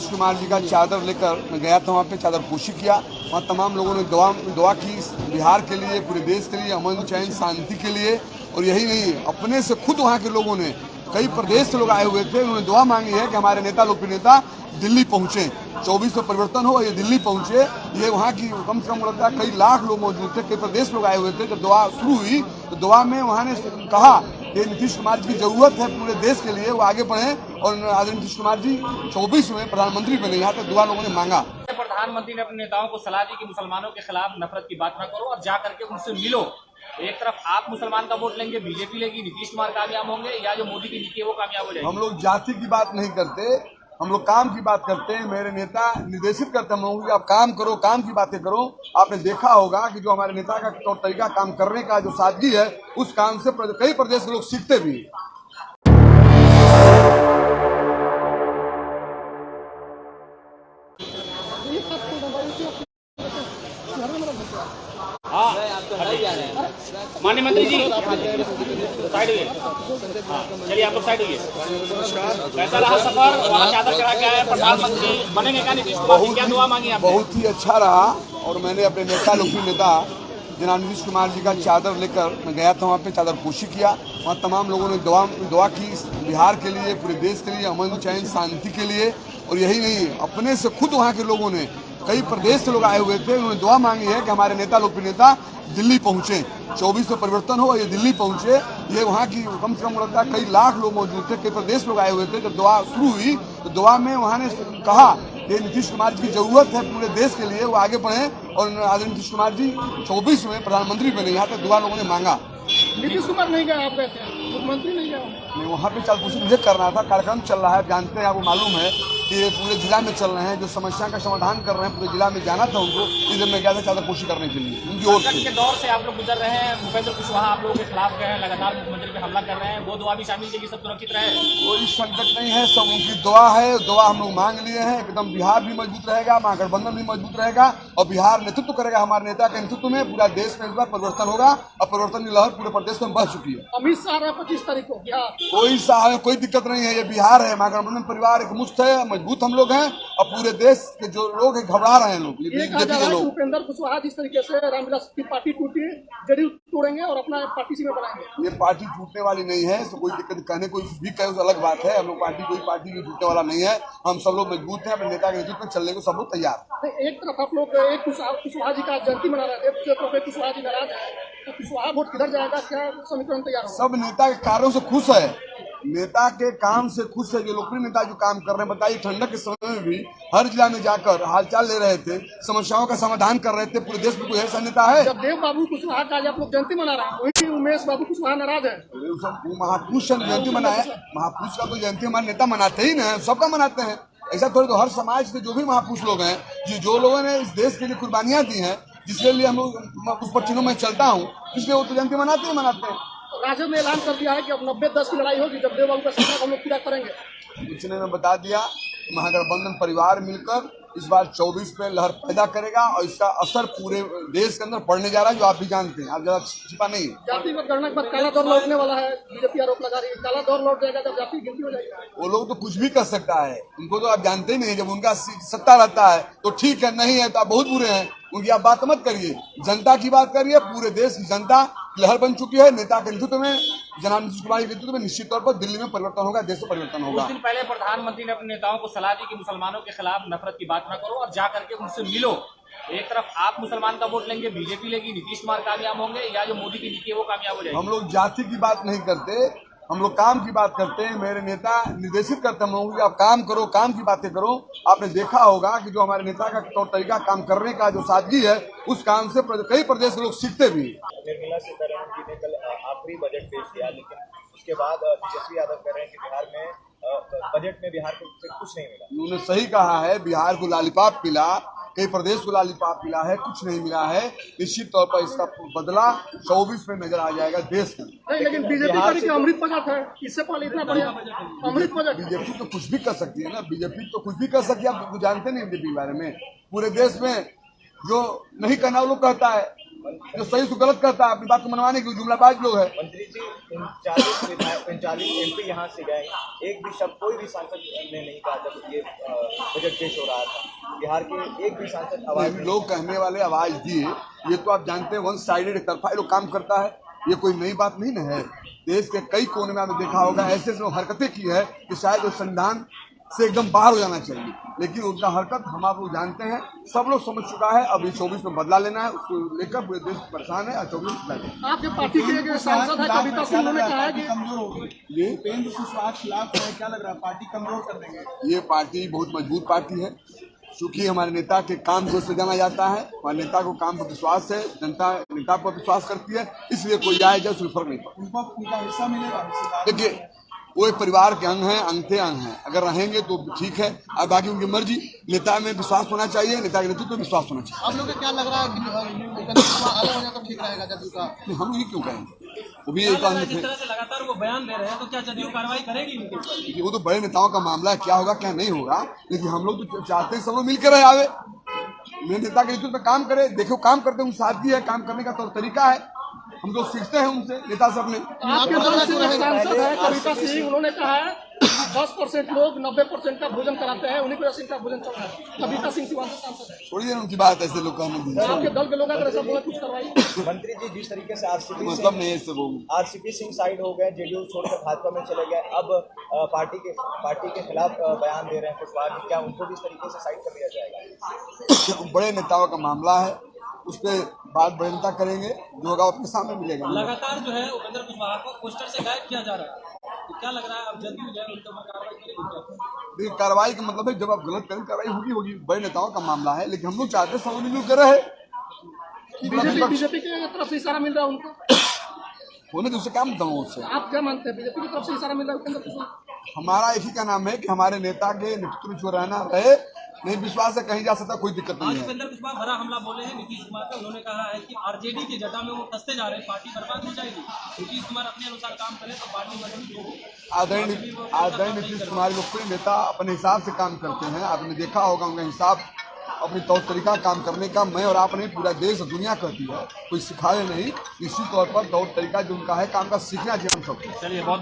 नीतीश कुमार जी का चादर लेकर मैं गया था, वहाँ पे चादर पोशी किया। वहाँ तमाम लोगों ने दुआ की बिहार के लिए, पूरे देश के लिए, अमन चैन शांति के लिए। और यही नहीं, अपने से खुद वहाँ के लोगों ने, कई प्रदेश से लोग आए हुए थे, उन्होंने दुआ मांगी है कि हमारे नेता लोकप्रिय नेता दिल्ली पहुँचे, 24 में परिवर्तन हो, ये दिल्ली पहुँचे। ये वहाँ की कम से कम लगता है कई लाख लोग मौजूद थे, कई प्रदेश लोग आए हुए थे। जब दुआ शुरू हुई तो दुआ में वहाँ ने कहा कि नीतीश कुमार जी की जरूरत है पूरे देश के लिए, वो आगे बढ़े। और आदरणीय नीतीश कुमार जी 24 में प्रधानमंत्री बने, यहाँ तक दुआ लोगों ने मांगा। प्रधानमंत्री ने अपने नेताओं को सलाह दी कि मुसलमानों के खिलाफ नफरत की बात न करो और जा करके उनसे मिलो। एक तरफ आप मुसलमान का वोट लेंगे, बीजेपी लेगी, नीतीश कुमार कामयाब होंगे, या जो मोदी की नीति है वो कामयाब हो जाएगी। हम लोग जाति की बात नहीं करते, हम लोग काम की बात करते हैं। मेरे नेता निर्देशित करते हैं कि आप काम करो, काम की बातें करो। आपने देखा होगा कि जो हमारे नेता का तौर तरीका काम करने का जो सादगी है, उस काम से कई प्रदेश के लोग सीखते भी। माननीय मंत्री जी साइड हुए, चलिए आप लोग साइड हुए। कैसा रहा सफर? वहाँ चादर चढ़ा के आए, प्रधानमंत्री बनेंगे क्या नीतीश कुमार जी? क्या दुआ मांगी आपने? बहुत ही अच्छा रहा। और मैंने अपने नेता लोकप्रिय नेता जनाब नीतीश कुमार जी का चादर लेकर मैं गया था, वहाँ पे चादर पोशी किया। वहाँ तमाम लोगों ने दुआ की बिहार के लिए, पूरे देश के लिए, अमन चैन शांति के लिए। और यही नहीं, अपने से खुद वहाँ के लोगों ने, कई प्रदेश से लोग आए हुए थे, उन्होंने दुआ मांगी है कि हमारे नेता लोकप्रिय नेता दिल्ली पहुँचे, 24 में परिवर्तन हो, ये दिल्ली पहुँचे। ये वहाँ की कम से कम लगता है कई लाख लोग मौजूद थे, कई प्रदेश लोग आए हुए थे। जब दुआ शुरू हुई तो दुआ में वहाँ ने कहा कि नीतीश कुमार जी की जरूरत है पूरे देश के लिए, वो आगे बढ़े। और आदरणीय नीतीश कुमार जी 24 में प्रधानमंत्री बने, यहाँ तक दुआ लोगों ने मांगा। नीतीश कुमार नहीं गए, आप कहते हैं मुख्यमंत्री नहीं गए? नहीं, वहाँ पे चादर पोशी मुझे करना था, कार्यक्रम चल रहा है, जानते हैं, आपको मालूम है कि ये पूरे जिला में चल रहे हैं, जो समस्या का समाधान कर रहे हैं, पूरे जिला में जाना था उनको, इसलिए मैं गया था चादर पोशी करने के लिए उनकी ओर से। के दौर से आप लोग गुजर रहे हैं, भूपेंद्र कुशवाहा आप लोगों के खिलाफ गए हैं, लगातार मुख्यमंत्री पे हमला कर रहे हैं, वो दुआ भी शामिल है कि सब सुरक्षित रहे? कोई संकट नहीं है, सब उनकी दुआ है। दुआ हम लोग मांग लिए हैं, एकदम बिहार भी मजबूत रहेगा, महागठबंधन भी मजबूत रहेगा और बिहार नेतृत्व करेगा हमारे नेता के नेतृत्व में। पूरा देश में इस बार परिवर्तन होगा और परिवर्तन की लहर पूरे प्रदेश में बह चुकी है। अमित शाह 25 तारीख को बिहार, कोई दिक्कत नहीं है, ये बिहार है, महागठबंधन परिवार एक मुश्त है, मजबूत हम लोग हैं। और पूरे देश के जो लोग हैं घबरा रहे हैं, लोग बीजेपी के लोग। भूपेंद्र कुशवाहा जिस तरीके से रामविलास की पार्टी टूटी, जदयू तोड़ेंगे और अपना पार्टी से बनाएंगे। ये पार्टी टूटने वाली नहीं है, तो कोई दिक्कत कहने कोई भी कहे उस अलग बात है। हम लोग कोई पार्टी भी टूटने वाला नहीं है। हम सब लोग मजबूत हैं, अपने नेता के नेतृत्व में चलने को सब लोग तैयार। एक तरफ आप लोग एक कुशवाहा जी का जयंती मना रहे थे, दूसरी तरफ कुशवाहा जी नाराज है, तो कुशवाहा वोट किधर जाएगा, क्या समीकरण तैयार होगा? सब नेता के कार्यों से खुश है, नेता के काम से खुश है। जो लोकप्रिय नेता जो काम कर रहे हैं, बताइए, ठंडक के समय में भी हर जिला में जाकर हालचाल ले रहे थे, समस्याओं का समाधान कर रहे थे। पूरे देश में कोई ऐसा नेता है? जब देव बाबू कुशवाहा का आप लोग जयंती मना रहे हैं, वही उमेश बाबू कुशवाहा नाराज है। महापुरुष जयंती मनाए, महापुरुष का तो जयंती हमारे नेता मनाते ही ना, सबका मनाते हैं। ऐसा थोड़ी, तो हर समाज के जो भी महापुरुष लोग हैं, जो लोगों ने इस देश के लिए कुर्बानियां दी हैं, जिसके लिए हम लोग उस पर चिन्हों में चलता हूँ, इसलिए वो तो जयंती मनाते हैं। राजद ने ऐलान कर दिया है कि अब 90-10 की लड़ाई होगी, जब देव बाबू का सपना हम लोग पूरा करेंगे। कुछ ने बता दिया, महागठबंधन परिवार मिलकर इस बार 24 पे लहर पैदा करेगा और इसका असर पूरे देश के अंदर पड़ने जा रहा है, जो आप भी जानते हैं, आप ज्यादा छिपा नहीं है। जातिगत गणना के बाद काला दौर लौटने वाला है, बीजेपी आरोप लगा रही है, काला दौर लौट जाएगा जब जाति गिनती हो जाएगी। वो लोग तो कुछ भी कर सकता है, उनको तो आप जानते ही नहीं। जब उनका सत्ता रहता है तो ठीक है, नहीं है तो आप बहुत बुरे हैं, उनकी आप बात मत करिए। जनता की बात करिए, पूरे देश की जनता लहर बन चुकी है। नेता के नेतृत्व में, जनाब नीतीश कुमार के नेतृत्व में निश्चित तौर पर दिल्ली में परिवर्तन होगा, देश में परिवर्तन होगा। कुछ दिन पहले प्रधानमंत्री ने अपने नेताओं को सलाह दी कि मुसलमानों के खिलाफ नफरत की बात न करो और जा करके उनसे मिलो। एक तरफ आप मुसलमान का वोट लेंगे, बीजेपी लेगी, नीतीश कुमार कामयाब होंगे, या जो मोदी की नीति है वो कामयाब हो जाएगी। हम लोग जाति की बात नहीं करते, हम लोग काम की बात करते हैं। मेरे नेता निर्देशित करते हैं कि आप काम करो, काम की बातें करो। आपने देखा होगा कि जो हमारे नेता का तौर तरीका काम करने का जो सादगी है, उस काम से कई प्रदेश के लोग सीखते भी। निर्मला सीतारमण जी ने कल आखिरी बजट पेश किया, लेकिन उसके बाद तेजस्वी यादव कह रहे हैं कि बिहार में बजट में बिहार को कुछ नहीं मिला। उन्होंने सही कहा है, बिहार को लॉलीपॉप मिला, कई प्रदेश को लॉलीपॉप मिला है, कुछ नहीं मिला है। निश्चित तौर पर इसका बदला 24 में नजर आ जाएगा देश के। नहीं, लेकिन बीजेपी का अमृत बजट है, इससे पहले इतना बढ़िया अमृत बजट। बीजेपी तो कुछ भी कर सकती है ना, बीजेपी तो कुछ भी कर सकती है। आप जानते नहीं बीजेपी के बारे में। पूरे देश में जो नहीं करना वो लोग कहता है, जो सही उसको गलत करता है, अपनी बात को मनवाने की जुमलाबाज लोग है। मंत्री जी 39 MP यहाँ से गए, एक भी शब्द कोई भी सांसद ने नहीं कहा जब ये बजट पेश हो रहा था। बिहार के एक भी सांसद आवाज लोग कहने वाले आवाज दिए, ये तो आप जानते हैं वन साइडेड एक तरफा लोग काम करता है, ये कोई नई बात नहीं न है। देश के कई कोने में आपने देखा होगा ऐसे हरकतें की है कि शायद उस संविधान से एकदम बाहर हो जाना चाहिए, लेकिन उनका हरकत हम आप लोग जानते हैं, सब लोग समझ चुका है। अब ये 24 में बदला लेना है, उसको लेकर पूरे देश परेशान है। और 24 में आपके पार्टी के एक सांसद है कविता सिंह, उन्होंने कहा है कि कमजोर होगी। ये उपेंद्र कुशवाहा खिलाफ है, क्या लग रहा है पार्टी कमजोर कर देंगे? ये पार्टी बहुत मजबूत पार्टी है, क्योंकि हमारे नेता के काम को से जाना जाता है। हमारे नेता को काम पर विश्वास है, जनता नेता पर विश्वास करती है, इसलिए कोई आए जाए उसमें फर्क नहीं पड़ता। उनको उनका हिस्सा मिलेगा। देखिए वो एक परिवार के अंग हैं, अंग थे अंग हैं, अगर रहेंगे तो ठीक है, और बाकी उनकी मर्जी। नेता में विश्वास होना चाहिए, नेता के नेतृत्व में विश्वास होना चाहिए। आप लोग को क्या लग रहा है कि उपेंद्र कुशवाहा अलग हो जाए तो ठीक रहेगा जदयू का? हम ये क्यों कहेंगे, वो भी एक अंग थे। लगातार वो बयान दे रहे हैं, तो क्या जदयू कार्रवाई करेगी? देखिए वो तो बड़े नेताओं का मामला है, क्या होगा क्या नहीं होगा, लेकिन हम लोग तो चाहते हैं सब लोग मिलकर रहे आवे, मेरे नेता के नेतृत्व में काम करे। देखो काम करते हैं, सादगी है, काम करने का तौर तरीका है, हम लोग सीखते हैं उनसे, नेता से अपने। आपके दल से एक सांसद है कविता सिंह, उन्होंने कहा है 10% लोग 90% का भोजन कराते हैं, उन्हीं को 80% का भोजन चल रहा है। कविता सिंह सीवांचल सांसद है। छोड़िए उनकी बात, ऐसे लोग कहने दीजिए। आपके दल के लोग अगर ऐसा बोले कुछ कार्रवाई? मंत्री जी जिस तरीके से मतलब नहीं है इससे वो आरसीपी सिंह साइड हो गए, जेडीयू छोड़कर भाजपा में चले गए, अब पार्टी के खिलाफ बयान दे रहे हैं कुशवाहा जी, क्या उनको भी इस तरीके से साइड कर दिया जाएगा? बड़े नेताओं का मामला है, उस पर बात बयानता करेंगे, जो होगा अपने सामने मिलेगा। लगातार जो है उपेंद्र कुशवाहा को पोस्टर से गायब किया जा रहा है, तो क्या लग रहा है अब जदयू जो है उनके ऊपर कार्रवाई करेगी? देखिए कार्रवाई का मतलब है जब आप गलत करें कार्रवाई होगी, बड़े नेताओं का मामला है, लेकिन हम लोग चाहते हैं सब मिलजुल कर रहे। बीजेपी की तरफ से इशारा मिल रहा है उनको, होने तो उससे क्या मतलब है उससे? आप क्या मानते हैं? बीजेपी की तरफ से इशारा मिल रहा है उपेंद्र कुशवाहा? हमारा एक ही का नाम है कि हमारे नेता के नेतृत्व में जो रहना रहे, नहीं विश्वास है कहीं जा सकता, कोई दिक्कत आज नहीं है। उपेंद्र कुशवाहा बड़ा हमला बोले हैं नीतीश कुमार पे, उन्होंने कहा है कि आरजेडी की जटा में वो फंसते जा रहे हैं, पार्टी बर्बाद हो जाएगी। नीतीश कुमार अपने अनुसार काम करें तो पार्टी मजबूत होगी। आदरणीय नीतीश कुमार लोकप्रिय नेता अपने हिसाब से काम करते हैं, आपने देखा होगा उनका हिसाब, अपनी तौर तरीका काम करने का मैं और आपने पूरा देश और दुनिया कहती है, कोई सिखाए नहीं, इसी तौर पर तौर तरीका जो उनका है काम का सीखना चाहिए हम सबको। चलिए बहुत